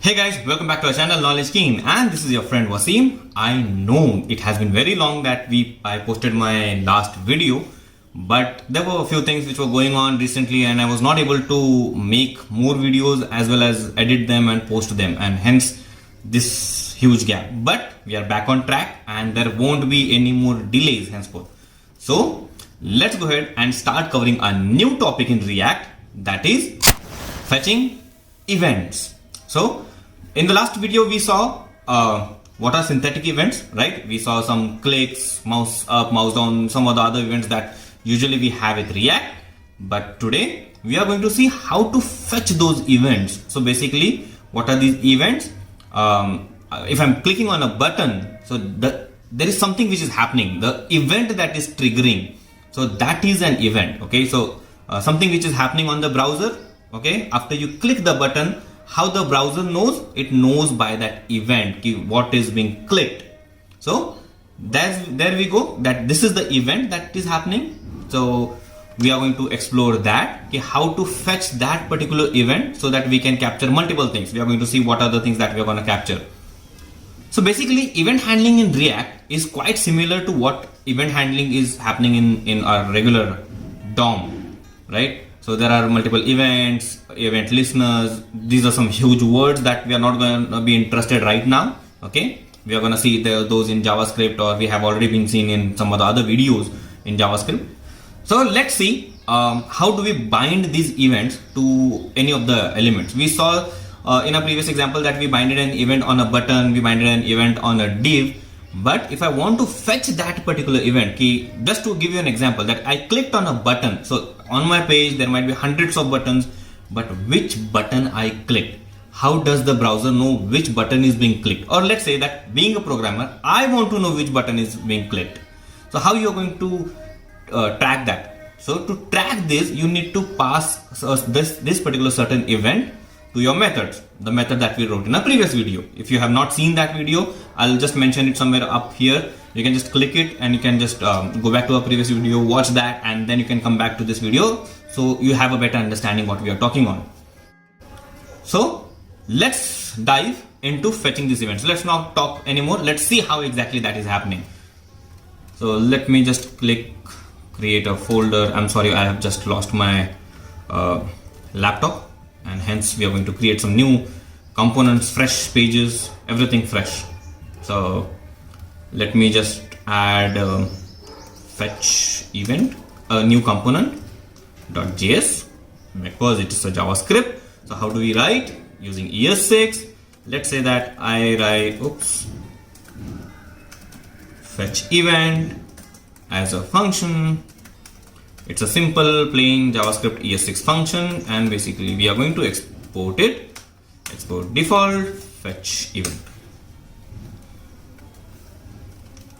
Hey guys, welcome back to our channel KnowledgeKeen, and this is your friend Wasim. I know it has been very long that I posted my last video, but there were a few things which were going on recently and I was not able to make more videos as well as edit them and post them, and hence this huge gap. But we are back on track and there won't be any more delays henceforth. So let's go ahead and start covering a new topic in React, that is fetching events. So in the last video we saw what are synthetic events, right? We saw some clicks, mouse up, mouse down, some of the other events that usually we have with React. But today we are going to see how to fetch those events. So basically, what are these events? If I'm clicking on a button, so there is something which is happening, the event that is triggering. So that is an event, okay? So something which is happening on the browser, okay? After you click the button, how the browser knows? It knows by that event, what is being clicked. So there we go, that this is the event that is happening. So we are going to explore that, okay, how to fetch that particular event so that we can capture multiple things. We are going to see what are the things that we are going to capture. So basically, event handling in React is quite similar to what event handling is happening in our regular DOM, right? So there are multiple events, event listeners. These are some huge words that we are not going to be interested right now. Okay, we are going to see those in JavaScript, or we have already been seen in some of the other videos in JavaScript. So let's see how do we bind these events to any of the elements. We saw in a previous example that we binded an event on a button, we binded an event on a div. But if I want to fetch that particular event, just to give you an example, that I clicked on a button. So on my page there might be hundreds of buttons, but which button I clicked? How does the browser know which button is being clicked? Or let's say that being a programmer, I want to know which button is being clicked. So how you are going to track that? So to track this, you need to pass this particular certain event to your methods, the method that we wrote in a previous video. If you have not seen that video, I'll just mention it somewhere up here. You can just click it and you can just go back to a previous video, watch that, and then you can come back to this video so you have a better understanding what we are talking on. So let's dive into fetching these events. Let's not talk anymore. Let's see how exactly that is happening. So let me just click create a folder. I'm sorry, I have just lost my laptop, and hence we are going to create some new components, fresh pages, everything fresh. So let me just add fetch event, a new component .js, because it is a JavaScript. So how do we write? Using ES6. Let's say that I write fetch event as a function. It's a simple plain JavaScript ES6 function, and basically we are going to export it. Export default fetch event.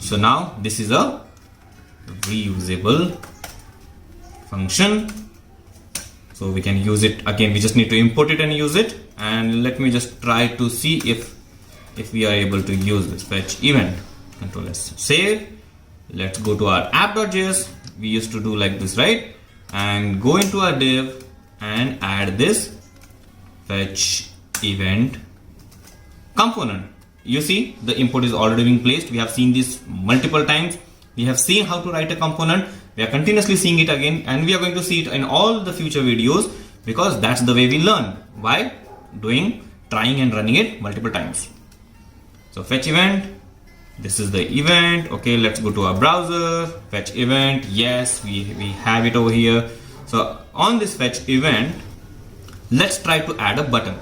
So now this is a reusable function, so we can use it again. We just need to import it and use it. And let me just try to see if we are able to use this fetch event. Control S, save. Let's go to our app.js. We used to do like this, right? And go into our div and add this fetch event component. You see the import is already being placed. We have seen this multiple times. We have seen how to write a component. We are continuously seeing it again, and we are going to see it in all the future videos, because that's the way we learn, by trying and running it multiple times. So fetch event. This is the event. Okay, let's go to our browser, fetch event. Yes, we have it over here. So on this fetch event, let's try to add a button.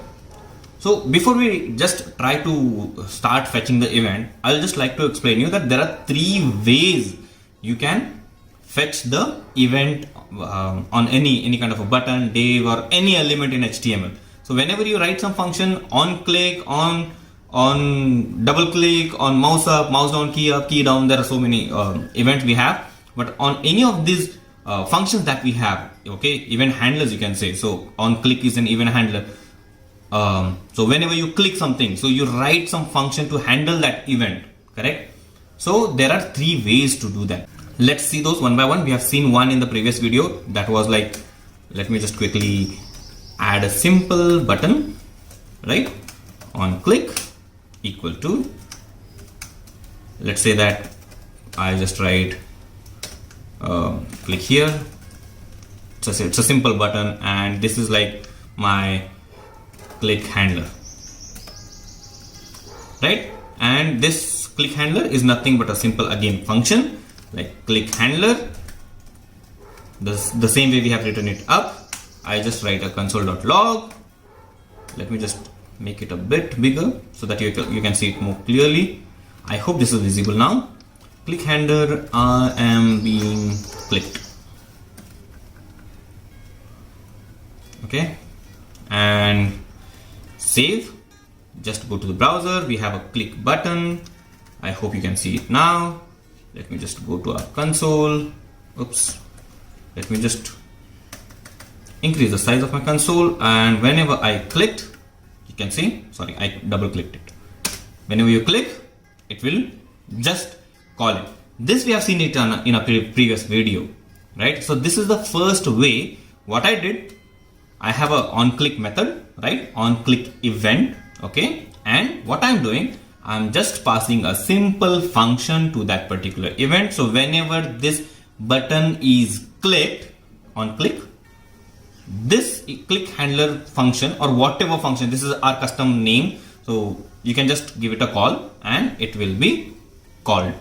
So before we just try to start fetching the event, I'll just like to explain you that there are three ways you can fetch the event on any kind of a button, div, or any element in HTML. So whenever you write some function, on click, on double click, on mouse up, mouse down, key up, key down, there are so many events we have. But on any of these functions that we have, okay, event handlers you can say. So on click is an event handler. So whenever you click something, so you write some function to handle that event, correct? So there are three ways to do that. Let's see those one by one. We have seen one in the previous video. That was like, let me just quickly add a simple button, right? onClick equal to, let's say that I just write click here. It's a simple button, and this is like my click handler, right? And this click handler is nothing but a simple again function like click handler. The same way we have written it up. I just write a console.log. Let me just make it a bit bigger so that you can see it more clearly. I hope this is visible now. Click handler, I am being clicked. Okay, and save. Just go to the browser. We have a click button. I hope you can see it now. Let me just go to our console. Oops. Let me just increase the size of my console, and whenever I clicked, you can see, sorry, I double clicked it. Whenever you click, it will just call it. This we have seen it in a previous video, right? So this is the first way. What I did, I have a onClick method, right? onClick event, okay? And what I'm doing, I'm just passing a simple function to that particular event. So whenever this button is clicked, onClick, this click handler function or whatever function, this is our custom name. So you can just give it a call and it will be called.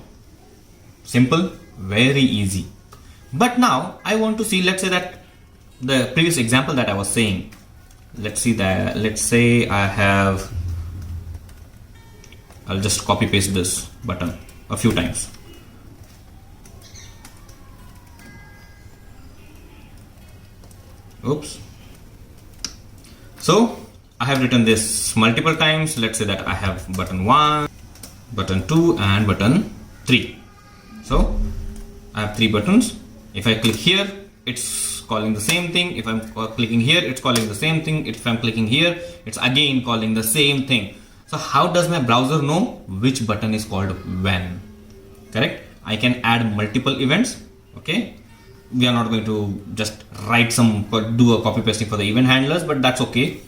Simple, very easy. But now I want to see, let's say that the previous example that I was saying, let's say I'll just copy paste this button a few times. Oops. So I have written this multiple times. Let's say that I have button 1, button 2 and button 3. So I have 3 buttons. If I click here, it's calling the same thing. If I'm clicking here, it's calling the same thing. If I'm clicking here, it's again calling the same thing. So how does my browser know which button is called when? Correct? I can add multiple events. Okay. We are not going to just do a copy pasting for the event handlers, but that's okay.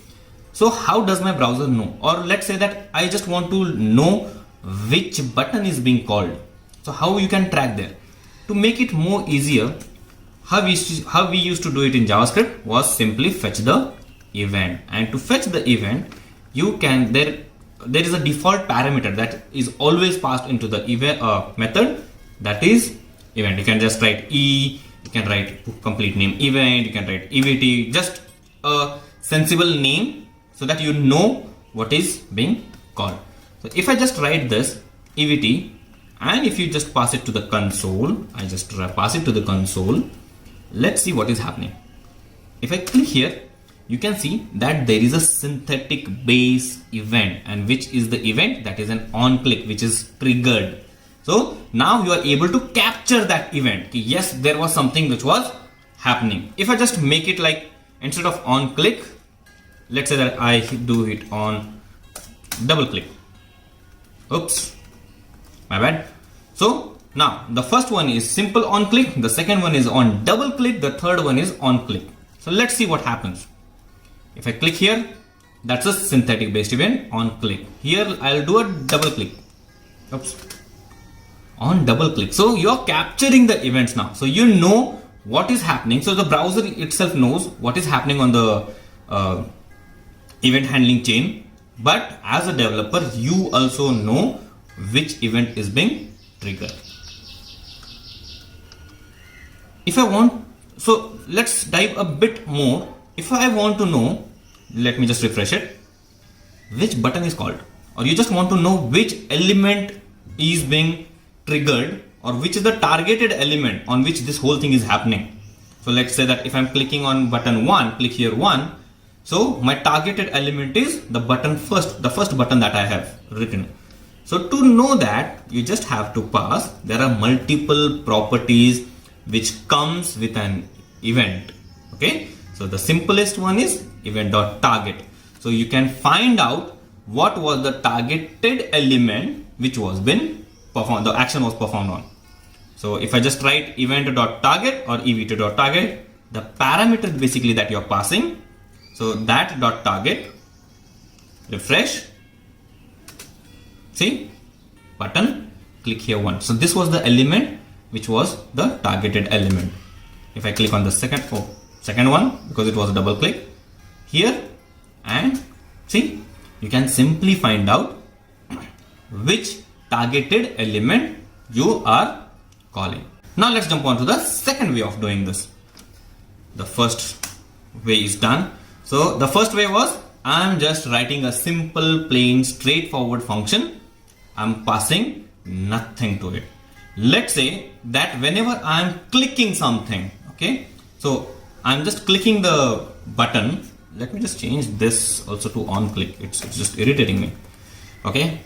So how does my browser know? Or let's say that I just want to know which button is being called. So how you can track there? To make it more easier, how we used to do it in JavaScript was simply fetch the event. And to fetch the event, you can there is a default parameter that is always passed into the event method, that is event. You can just write e. You can write complete name event, you can write EVT, just a sensible name so that you know what is being called. So if I just write this EVT and if you just pass it to the console, I just pass it to the console. Let's see what is happening. If I click here, you can see that there is a synthetic base event, and which is the event? That is an onClick which is triggered. So now you are able to capture that event. Yes, there was something which was happening. If I just make it like, instead of onClick, let's say that I do it on double click. Oops, my bad. So now the first one is simple onClick, the second one is on double click, the third one is onClick. So let's see what happens. If I click here, that's a synthetic based event onClick. Here I'll do a double click. Oops. On double click. So you're capturing the events now. So you know what is happening. So the browser itself knows what is happening on the event handling chain. But as a developer, you also know which event is being triggered. If I want, so let's dive a bit more. If I want to know, let me just refresh it, which button is called, or you just want to know which element is being triggered, or which is the targeted element on which this whole thing is happening. So let's say that if I'm clicking on button 1, click here 1. So my targeted element is the button first, the first button that I have written. So to know that, you just have to pass, there are multiple properties which comes with an event. Okay. So the simplest one is event.target. So you can find out what was the targeted element which was been performed, the action was performed on. So if I just write event.target or evt.target, the parameter basically that you're passing, so that .target, refresh, See, button, click here once. So this was the element which was the targeted element. If I click on the second one, because it was a double click here, and see, you can simply find out which targeted element you are calling. Now let's jump on to the second way of doing this. The first way is done. So the first way was, I'm just writing a simple, plain, straightforward function. I'm passing nothing to it. Let's say that whenever I'm clicking something, okay, so I'm just clicking the button. Let me just change this also to onClick. It's just irritating me. Okay,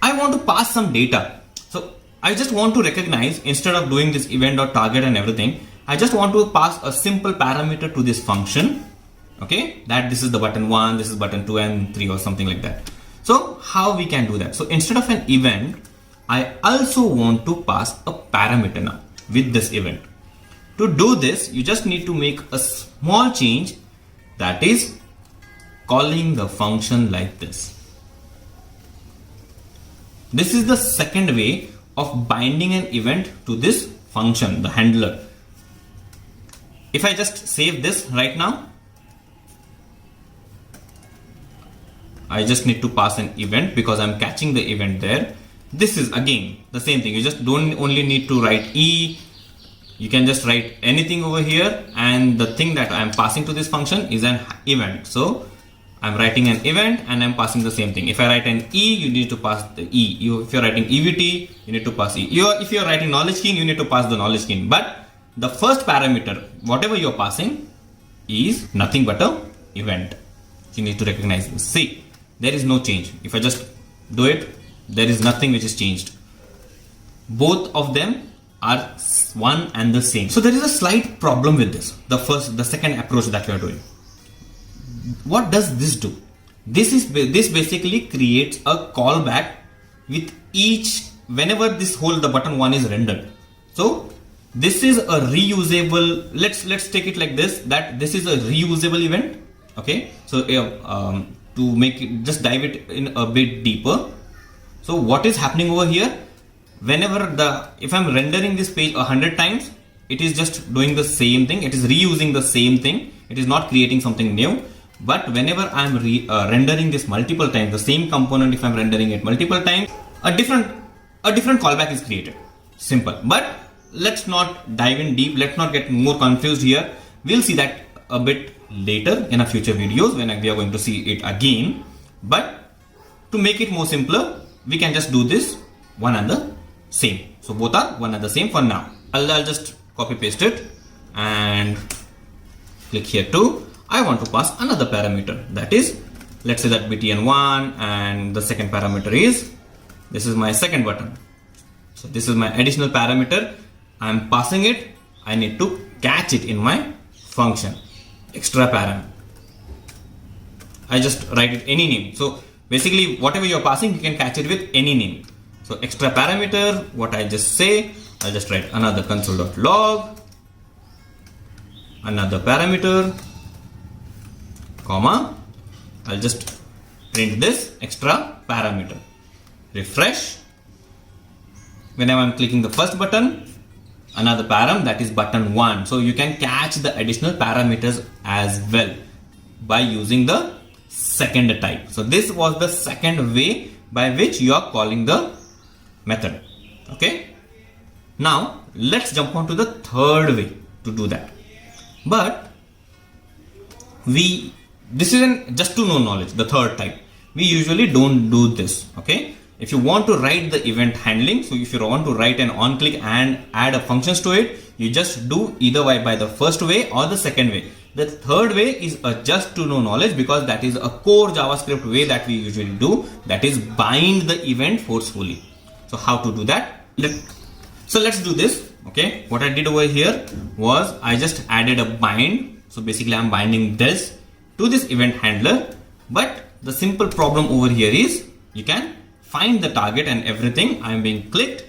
I want to pass some data. So I just want to recognize, instead of doing this event or target and everything, I just want to pass a simple parameter to this function. Okay, that this is the button 1, this is button 2 and 3 or something like that. So how we can do that? So instead of an event, I also want to pass a parameter now with this event. To do this, you just need to make a small change, that is calling the function like this. This is the second way of binding an event to this function, the handler. If I just save this right now, I just need to pass an event because I'm catching the event there. This is again the same thing. You just don't only need to write E. You can just write anything over here, and the thing that I'm passing to this function is an event. So I'm writing an event and I'm passing the same thing. If I write an E, you need to pass the E. If you're writing EVT, you need to pass E. If you're writing KnowledgeKeen, you need to pass the KnowledgeKeen. But the first parameter, whatever you're passing, is nothing but an event. You need to recognize this. See, there is no change. If I just do it, there is nothing which is changed. Both of them are one and the same. So there is a slight problem with this. The second approach that we are doing. What does this do? This basically creates a callback with each, whenever the button 1 is rendered. So this is a reusable, let's take it like this, that this is a reusable event. Okay, so to make it, just dive it in a bit deeper. So what is happening over here? If I'm rendering this page 100 times, it is just doing the same thing. It is reusing the same thing. It is not creating something new. But whenever I'm rendering this multiple times, the same component, if I'm rendering it multiple times, a different callback is created. Simple. But let's not dive in deep. Let's not get more confused here. We'll see that a bit later in a future videos when we are going to see it again. But to make it more simpler, we can just do this one and the same. So both are one and the same for now. I'll just copy paste it and click here too. I want to pass another parameter, that is, let's say that btn1, and the second parameter is, this is my second button. So this is my additional parameter. I'm passing it. I need to catch it in my function. Extra param. I just write it any name. So basically whatever you're passing, you can catch it with any name. So extra parameter, what I just say, I'll just write another console.log, another parameter, comma, I'll just print this extra parameter. Refresh. Whenever I'm clicking the first button, another param, that is button 1. So you can catch the additional parameters as well by using the second type. So this was the second way by which you are calling the method. Okay. Now let's jump on to the third way to do that. But this isn't just to know knowledge, the third type. We usually don't do this. Okay. If you want to write the event handling, so if you want to write an onClick and add a functions to it, you just do either by the first way or the second way. The third way is a just to know knowledge, because that is a core JavaScript way that we usually do, that is bind the event forcefully. So how to do that? So let's do this. Okay, what I did over here was I just added a bind. So basically I'm binding this to this event handler, but the simple problem over here is you can find the target and everything. I'm being clicked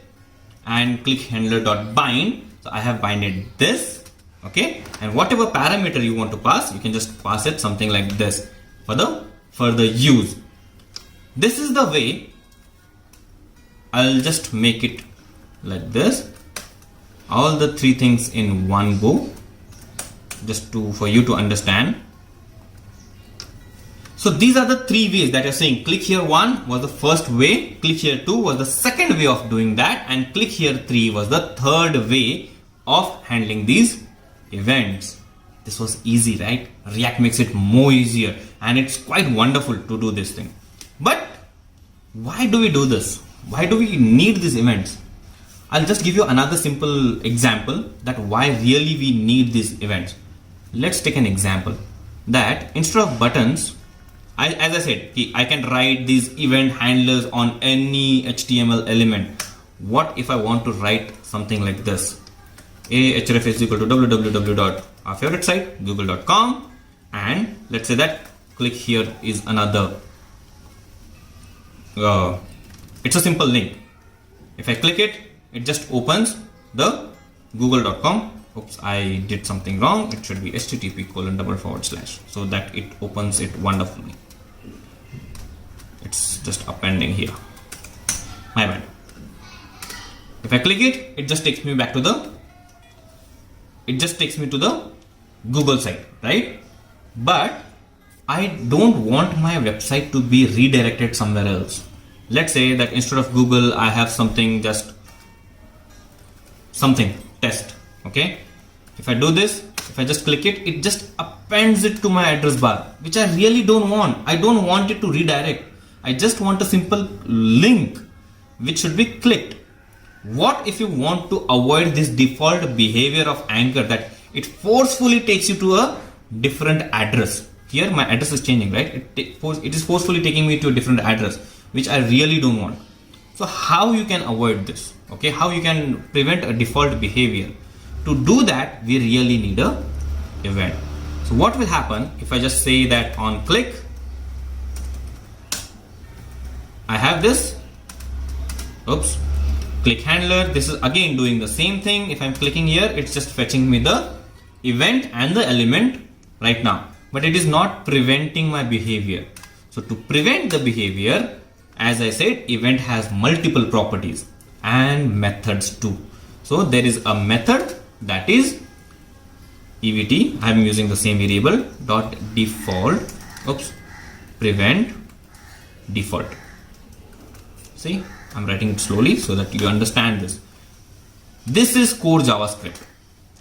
and click handler.bind. So I have binded this. Okay, and whatever parameter you want to pass, you can just pass it something like this for the further use. This is the way I'll just make it like this, all the three things in one go, just for you to understand. So these are the three ways that you're saying. Click here 1 was the first way, click here 2 was the second way of doing that, and click here 3 was the third way of handling these events. This was easy, right? React makes it more easier, and it's quite wonderful to do this thing. But why do we do this? Why do we need these events? I'll just give you another simple example that why really we need these events. Let's take an example that instead of buttons, as I said, I can write these event handlers on any HTML element. What if I want to write something like this? Ahref is equal to www. Our favorite site, google.com, and let's say that click here is another. It's a simple link. If I click it, it just opens the google.com. Oops, I did something wrong. It should be http:// so that it opens it wonderfully. It's just appending here. My bad. If I click it, it just takes me back to the Google site, right? But I don't want my website to be redirected somewhere else. Let's say that instead of Google, I have something test. Okay. If I do this, if I just click it, it just appends it to my address bar, which I really don't want. I don't want it to redirect. I just want a simple link which should be clicked. What if you want to avoid this default behavior of Anchor that it forcefully takes you to a different address? Here my address is changing, right? It is forcefully taking me to a different address, which I really don't want. So how you can avoid this? Okay, how you can prevent a default behavior? To do that, we really need a event. So what will happen if I just say that on click, I have this, oops, click handler. This is again doing the same thing. If I'm clicking here, it's just fetching me the event and the element right now, but it is not preventing my behavior. So to prevent the behavior, as I said, event has multiple properties and methods too. So there is a method that is EVT. I'm using the same variable dot default. Oops, prevent default. See, I'm writing it slowly so that you understand this. This is core JavaScript.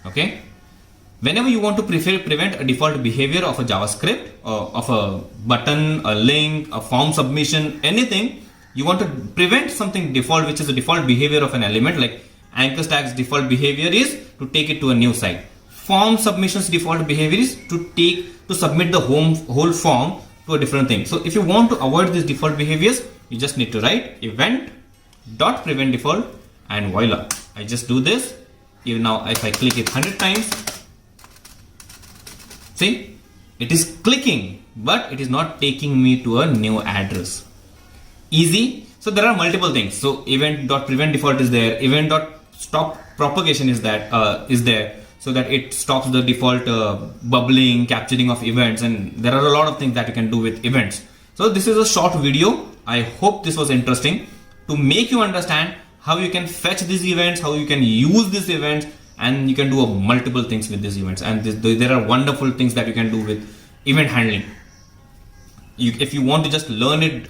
Okay. Whenever you want to prevent a default behavior of a JavaScript, of a button, a link, a form submission, anything, you want to prevent something default, which is the default behavior of an element, like anchor stag's default behavior is to take it to a new site. Form submission's default behavior is to submit the whole form to a different thing. So if you want to avoid these default behaviors, you just need to write event dot prevent default, and voila, I just do this. Even now, if I click it 100 times, see, it is clicking, but it is not taking me to a new address. Easy. So there are multiple things. So event.prevent default is there. Event.stop propagation is there, so that it stops the default bubbling, capturing of events, and there are a lot of things that you can do with events. So this is a short video. I hope this was interesting to make you understand how you can fetch these events, how you can use these events, and you can do multiple things with these events. And there are wonderful things that you can do with event handling. If you want to just learn it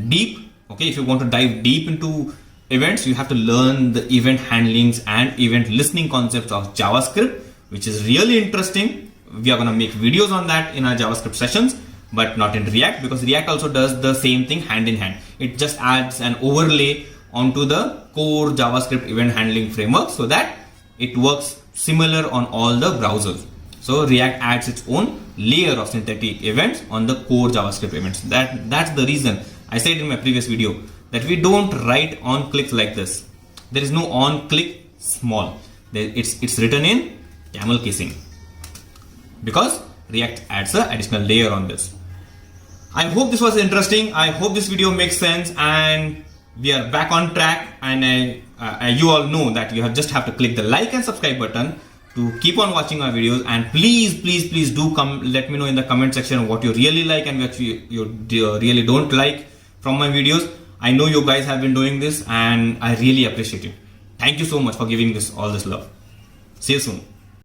deep, okay, if you want to dive deep into events, you have to learn the event handlings and event listening concepts of JavaScript, which is really interesting. We are going to make videos on that in our JavaScript sessions, but not in React, because React also does the same thing hand in hand. It just adds an overlay onto the core JavaScript event handling framework so that it works similar on all the browsers. So React adds its own layer of synthetic events on the core JavaScript events. That's the reason I said in my previous video that we don't write onClick like this. There is no onClick small. It's written in camel casing because React adds an additional layer on this. I hope this was interesting. I hope this video makes sense, and we are back on track. And you all know that you just have to click the like and subscribe button to keep on watching our videos. And please do let me know in the comment section what you really like and what you really don't like from my videos. I know you guys have been doing this and I really appreciate it. Thank you so much for giving this all this love. See you soon.